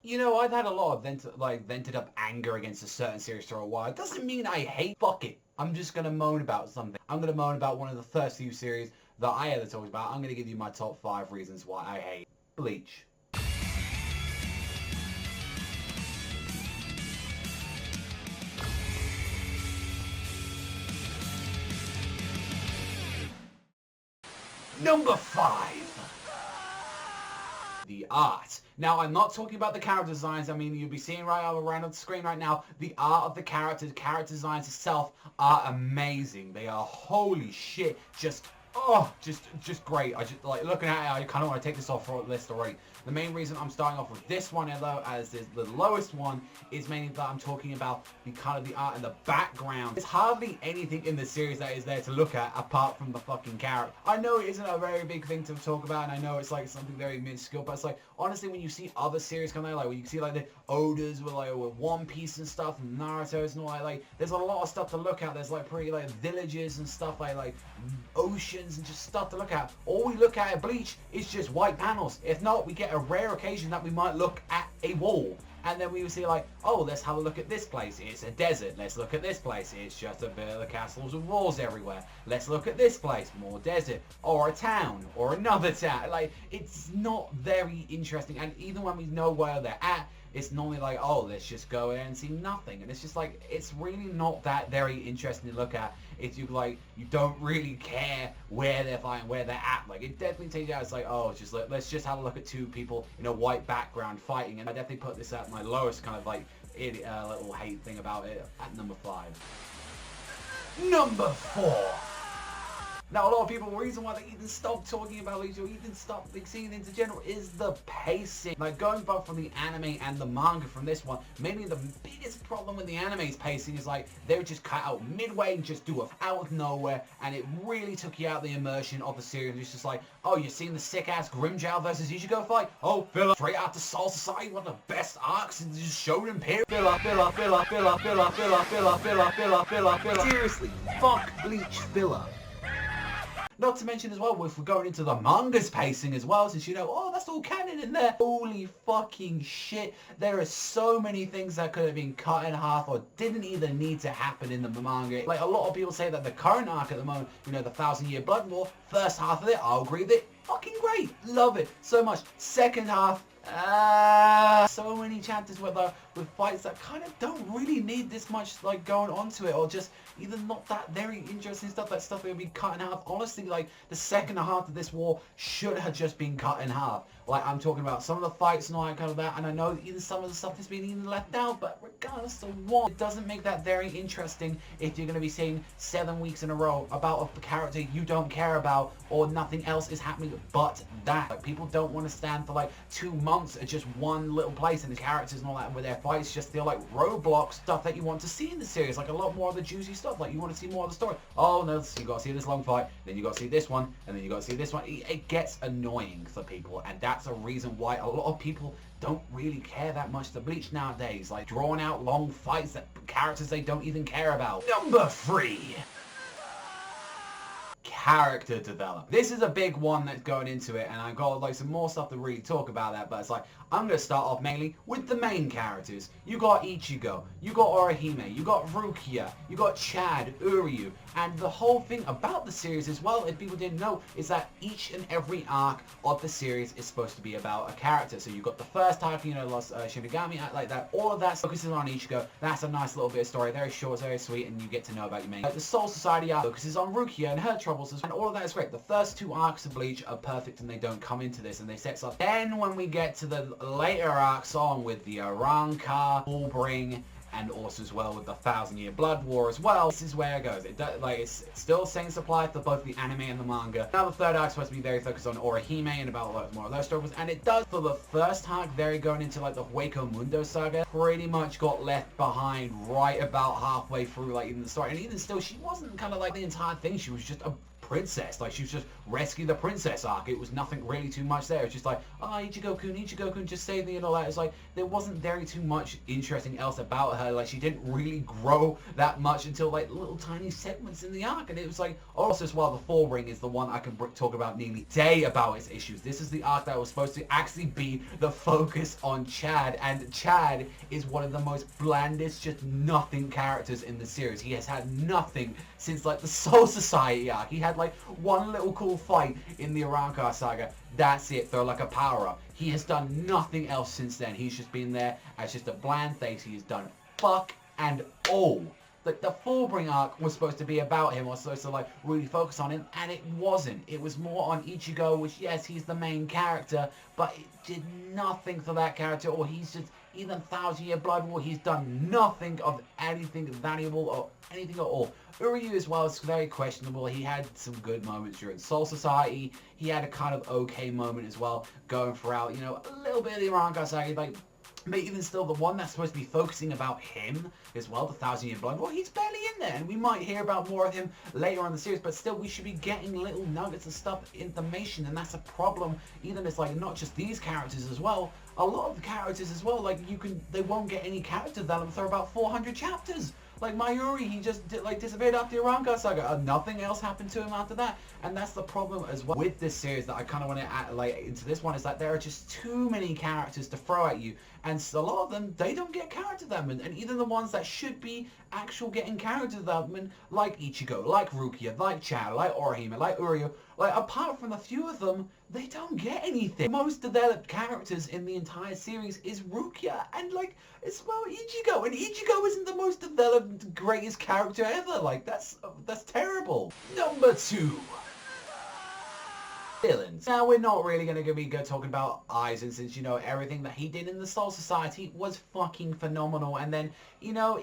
You know, I've had a lot of vented up anger against a certain series for a while. It doesn't mean I hate. Fuck it. I'm just gonna moan about something. I'm gonna moan about one of the first few series that I ever talked about. I'm gonna give you my top 5 reasons why I hate Bleach. Number 5. The art. Now, I'm not talking about the character designs. I mean, you'll be seeing around on the screen right now, the art of the character designs itself are amazing. They are, holy shit, just great. I just, like, looking at it, I kind of want to take this off the list already. The main reason I'm starting off with this one, though, as is the lowest one, is mainly that I'm talking about the kind of the art in the background. There's hardly anything in the series that is there to look at apart from the fucking character. I know it isn't a very big thing to talk about, and I know it's like something very minuscule, but it's like, honestly, when you see other series come out, like when you see like the Odas with One Piece and stuff, and Naruto's and all that, like, there's a lot of stuff to look at. There's like pretty like villages and stuff, like oceans and just stuff to look at. All we look at Bleach is just white panels. If not, we get a rare occasion that we might look at a wall, and then we would see like, oh, let's have a look at this place, it's a desert. Let's look at this place, it's just a bit of the castles and walls everywhere. Let's look at this place, more desert, or a town, or another town. Like, it's not very interesting, and even when we know where they're at, it's normally like, oh, let's just go in and see nothing. And it's just like, it's really not that very interesting to look at. It's you like, you don't really care where they're fighting, where they're at. Like, it definitely takes you out. It's like, oh, it's just like, let's just have a look at two people in a white background fighting. And I definitely put this at my lowest kind of like little hate thing about it at number 5. Number 4. Now, a lot of people, the reason why they even stopped talking about Bleach or even stopped seeing it in general is the pacing. Like, going both from the anime and the manga from this one, mainly the biggest problem with the anime's pacing is like, they would just cut out midway and just do it out of nowhere, and it really took you out the immersion of the series. It's just like, oh, you're seeing the sick-ass Grimmjow versus Ichigo fight? Oh, filler. Straight out to Soul Society, one of the best arcs, and just Shonen period. Filler. Seriously, fuck Bleach filler. Not to mention as well, if we're going into the manga's pacing as well, since you know, oh, that's all canon in there. Holy fucking shit. There are so many things that could have been cut in half or didn't even need to happen in the manga. Like, a lot of people say that the current arc at the moment, you know, the 1,000-Year Blood War, first half of it, I'll agree with it. Fucking great. Love it so much. Second half, so many chapters with fights that kind of don't really need this much like going on to it, or just either not that very interesting stuff, that stuff that would be cut in half. Honestly, like, the second half of this war should have just been cut in half. Like, I'm talking about some of the fights and all that kind of that, and I know even some of the stuff has been even left out, but regardless of what, it doesn't make that very interesting if you're going to be seeing 7 weeks in a row about a character you don't care about, or nothing else is happening but that. Like, people don't want to stand for like 2 months at just one little place, and the characters and all that with their fights just feel like roadblocks, stuff that you want to see in the series, like a lot more of the juicy stuff. Like, you want to see more of the story. Oh no, so you got to see this long fight, then you got to see this one, and then you got to see this one. It gets annoying for people, and that's a reason why a lot of people don't really care that much to Bleach nowadays. Like, drawn out long fights that characters they don't even care about. Number 3. Character development. This is a big one that's going into it, and I've got like some more stuff to really talk about that, but it's like, I'm going to start off mainly with the main characters. You got Ichigo, you got Orihime, you got Rukia, you got Chad, Uryu, and the whole thing about the series as well, if people didn't know, is that each and every arc of the series is supposed to be about a character. So you got the first arc, you know, Lost Shinigami, like that, all of that focuses on Ichigo. That's a nice little bit of story, very short, very sweet, and you get to know about your main. Like, the Soul Society arc focuses on Rukia and her troubles, and all of that is great. The first 2 arcs of Bleach are perfect, and they don't come into this, and they set up. Then when we get to the later arcs on with the Arrancar, Fullbring, and also as well with the 1,000-Year Blood War as well, this is where it goes. It's still same supply for both the anime and the manga. Now the third arc is supposed to be very focused on Orihime and about like, more of those stories, and it does for the first arc, very going into like the Hueco Mundo saga, pretty much got left behind right about halfway through, like, even the story. And even still, she wasn't kind of like the entire thing. She was just a princess. Like, she was just rescue the princess arc. It was nothing really too much there. It was just like, oh, Ichigo-kun just saved me and all that. It's like, there wasn't very too much interesting else about her. Like, she didn't really grow that much until, like, little tiny segments in the arc. And it was like, also as well, the Fall Ring is the one I can talk about nearly day about its issues. This is the arc that was supposed to actually be the focus on Chad. And Chad is one of the most blandest, just nothing characters in the series. He has had nothing since, like, the Soul Society arc. He had, like, one little cool fight in the Arrancar saga. That's it, throw like a power-up. He has done nothing else since then. He's just been there as just a bland face. He has done fuck and all. Like, the Fullbring arc was supposed to be about him, or supposed to, like, really focus on him, and it wasn't. It was more on Ichigo, which, yes, he's the main character, but it did nothing for that character, or he's just, even Thousand Year Blood War, he's done nothing of anything valuable, or anything at all. Uryu as well is very questionable. He had some good moments during Soul Society. He had a kind of okay moment as well, going throughout, you know, a little bit of the Arrancar saga, like, but even still, the one that's supposed to be focusing about him as well, the Thousand Year Blood War, he's barely in there. And we might hear about more of him later on in the series, but still, we should be getting little nuggets of stuff, information, and that's a problem. Even it's like, not just these characters as well, a lot of the characters as well, like, they won't get any character development for about 400 chapters. Like Mayuri, he just disappeared after the Arrancar saga. Nothing else happened to him after that. And that's the problem as well with this series that I kind of want to add into this one, is that there are just too many characters to throw at you. And a lot of them, they don't get character development. And even the ones that should be actual getting character development, like Ichigo, like Rukia, like Chad, like Orihime, like Uryu, like, apart from a few of them, they don't get anything. Most developed characters in the entire series is Rukia and, like, as well Ichigo. And Ichigo isn't the most developed, greatest character ever. Like, that's terrible. Number 2. Villains. Now, we're not really going to be talking about Aizen, since, you know, everything that he did in the Soul Society was fucking phenomenal. And then, you know,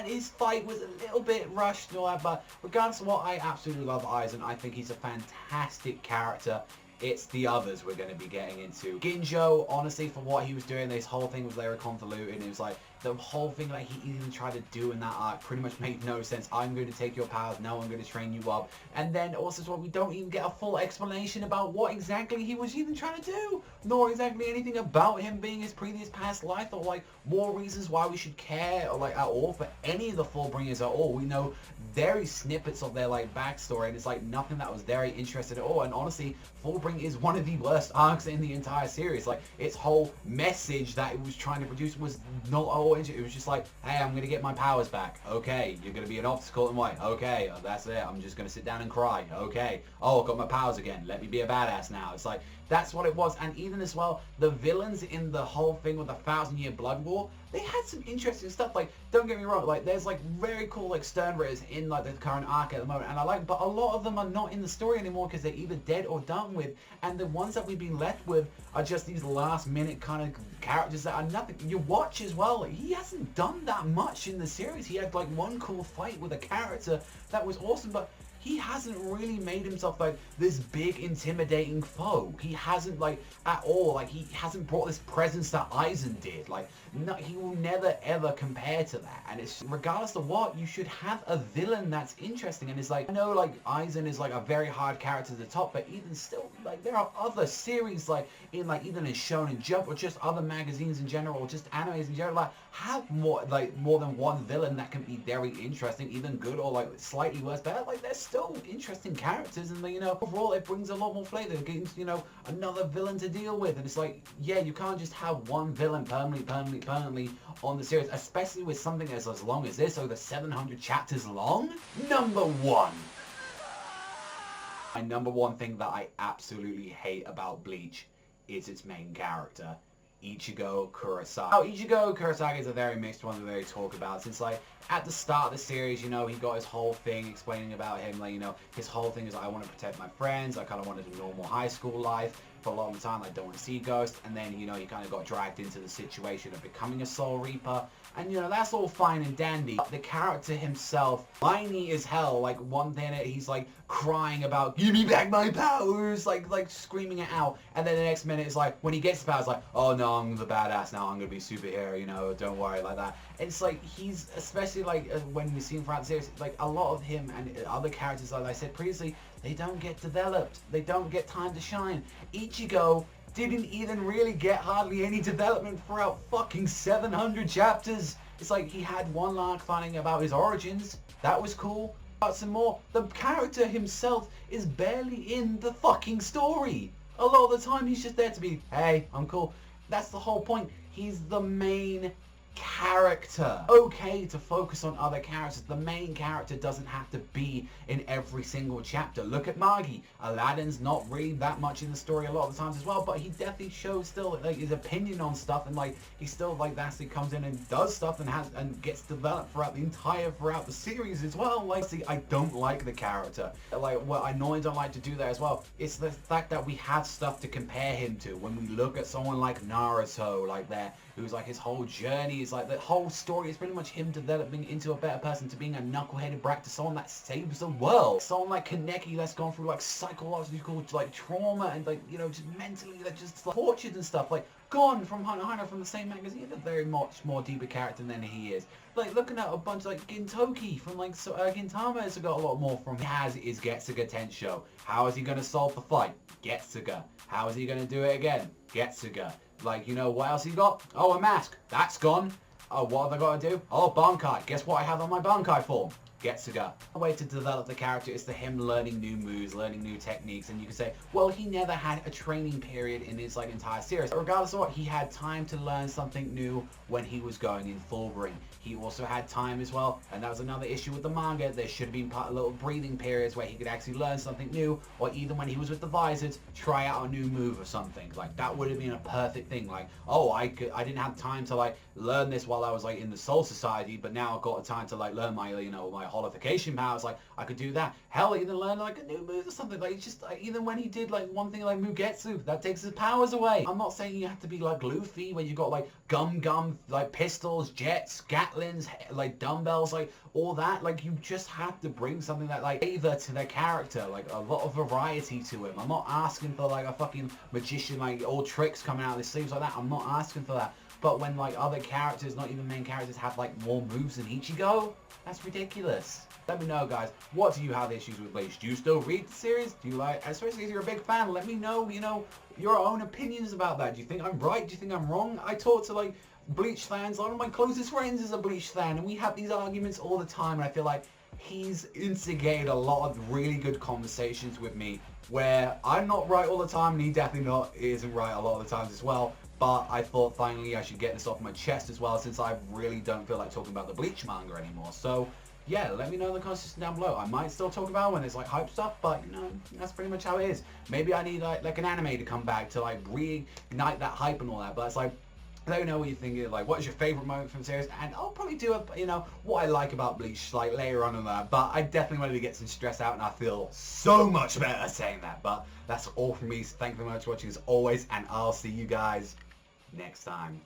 his fight was a little bit rushed and all that, but regardless of what, I absolutely love Aizen. I think he's a fantastic character. It's the others we're going to be getting into. Ginjo, honestly, for what he was doing, this whole thing was very convoluted. It was like, the whole thing that he even tried to do in that arc pretty much made no sense. I'm going to take your powers, now I'm going to train you up. And then also as well, we don't even get a full explanation about what exactly he was even trying to do, nor exactly anything about him being his previous past life, or like more reasons why we should care, or like at all for any of the Fullbringers at all. We know very snippets of their like backstory, and it's like nothing that was very interesting at all. And honestly, Fullbring is one of the worst arcs in the entire series. Like, its whole message that it was trying to produce was not at all. It was just like, hey, I'm gonna get my powers back. Okay, you're gonna be an obstacle in white. Okay, that's it. I'm just gonna sit down and cry. Okay, oh, I got my powers again. Let me be a badass now. It's like, that's what it was. And even as well, the villains in the whole thing with the 1,000 Year Blood War, they had some interesting stuff. Like, don't get me wrong, like, there's like very cool like Sternritters in like the current arc at the moment, and I like, but a lot of them are not in the story anymore because they're either dead or done with, and the ones that we've been left with are just these last minute kind of characters that are nothing. You watch as well, like, he hasn't done that much in the series. He had like one cool fight with a character that was awesome, but he hasn't really made himself like this big intimidating foe. He hasn't like at all, like he hasn't brought this presence that Aizen did. Like, no, he will never ever compare to that. And it's, regardless of what, you should have a villain that's interesting. And it's like, I know like Aizen is like a very hard character to the top, but even still, like, there are other series like in like even in Shonen Jump or just other magazines in general, or just animes in general, like have more than one villain that can be very interesting, even good or like slightly worse, but like there's still interesting characters, and you know, overall it brings a lot more flavor. It gives, you know, another villain to deal with. And it's like, yeah, you can't just have one villain permanently on the series, especially with something as long as this, over 700 chapters long. Number 1. My number 1 thing that I absolutely hate about Bleach is its main character, Ichigo Kurosaki. Now, Ichigo Kurosaki is a very mixed one to really talk about, since like at the start of the series, you know, he got his whole thing explaining about him, like, you know, his whole thing is, I want to protect my friends, I kind of wanted a normal high school life. For a long time, I don't want to see ghosts, and then, you know, he kind of got dragged into the situation of becoming a Soul Reaper, and, you know, that's all fine and dandy. But the character himself, whiny as hell, like, one thing, he's like crying about, give me back my powers, like screaming it out. And then the next minute it's like, when he gets the powers, like, oh no, I'm the badass now, I'm gonna be a superhero, you know, don't worry, like that. And it's like, he's, especially like when we see him throughout the series, like a lot of him and other characters, like I said previously, they don't get developed, they don't get time to shine. Ichigo didn't even really get hardly any development throughout fucking 700 chapters. It's like he had one arc finding about his origins, that was cool. About some more, the character himself is barely in the fucking story. A lot of the time he's just there to be, hey, I'm cool. That's the whole point. He's the main character. Okay to focus on other characters. The main character doesn't have to be in every single chapter. Look at Magi. Aladdin's not really that much in the story a lot of the times as well, but he definitely shows still like his opinion on stuff, and like he still like actually comes in and does stuff and has and gets developed throughout the series as well. Like, see, I don't like the character. Like, what I normally don't like to do that as well. It's the fact that we have stuff to compare him to. When we look at someone like Naruto, like that, who's like his whole journey is like the whole story is pretty much him developing into a better person, to being a knuckleheaded brat, to someone that saves the world. Someone like Kaneki that's gone through like psychological like trauma and like, you know, just mentally like just like, tortured and stuff, like gone from Hunter x Hunter from the same magazine, a very much more deeper character than he is. Like looking at a bunch like Gintoki from like Gintama has got a lot more from him. Has is Getsuga Tensho. How is he going to solve the fight? Getsuga. How is he going to do it again? Getsuga. Like, you know, what else he got? Oh, a mask. That's gone. Oh, what have I got to do? Oh, Bankai. Guess what I have on my Bankai form? Getsuga. A way to develop the character is to him learning new moves, learning new techniques, and you can say, well, he never had a training period in his like entire series. But regardless of what, he had time to learn something new when he was going in full ring. He also had time as well, and that was another issue with the manga. There should have been little breathing periods where he could actually learn something new, or even when he was with the Visors, try out a new move or something. Like, that would have been a perfect thing. Like, oh, I didn't have time to like learn this while I was like in the Soul Society, but now I've got time to like learn my, you know, my holification powers. Like, I could do that. Hell, even learn like a new move or something. Like, it's just like, even when he did like one thing like Mugetsu, that takes his powers away. I'm not saying you have to be like Luffy, where you got like gum, like pistols, jets, gatlins, like dumbbells, like all that. Like, you just have to bring something that like flavor to the character, like a lot of variety to him. I'm not asking for like a fucking magician, like all tricks coming out of his sleeves like that. I'm not asking for that. But when like other characters, not even main characters, have like more moves than Ichigo, that's ridiculous. Let me know, guys, what do you have issues with Bleach? Do you still read the series? Do you like, especially if you're a big fan, let me know, you know, your own opinions about that. Do you think I'm right? Do you think I'm wrong? I talk to like Bleach fans. One of my closest friends is a Bleach fan, and we have these arguments all the time, and I feel like he's instigated a lot of really good conversations with me where I'm not right all the time, and he definitely isn't right a lot of the times as well. But I thought finally I should get this off my chest as well, since I really don't feel like talking about the Bleach manga anymore. So yeah, let me know in the comments down below. I might still talk about it when it's like hype stuff, but you know, that's pretty much how it is. Maybe I need like an anime to come back to like reignite that hype and all that, but it's like, let me know what you think. Like, what is your favorite moment from the series? And I'll probably do you know, what I like about Bleach like later on in that. But I definitely wanted to get some stress out, and I feel so much better saying that. But that's all from me. So thank you very much for watching as always, and I'll see you guys next time.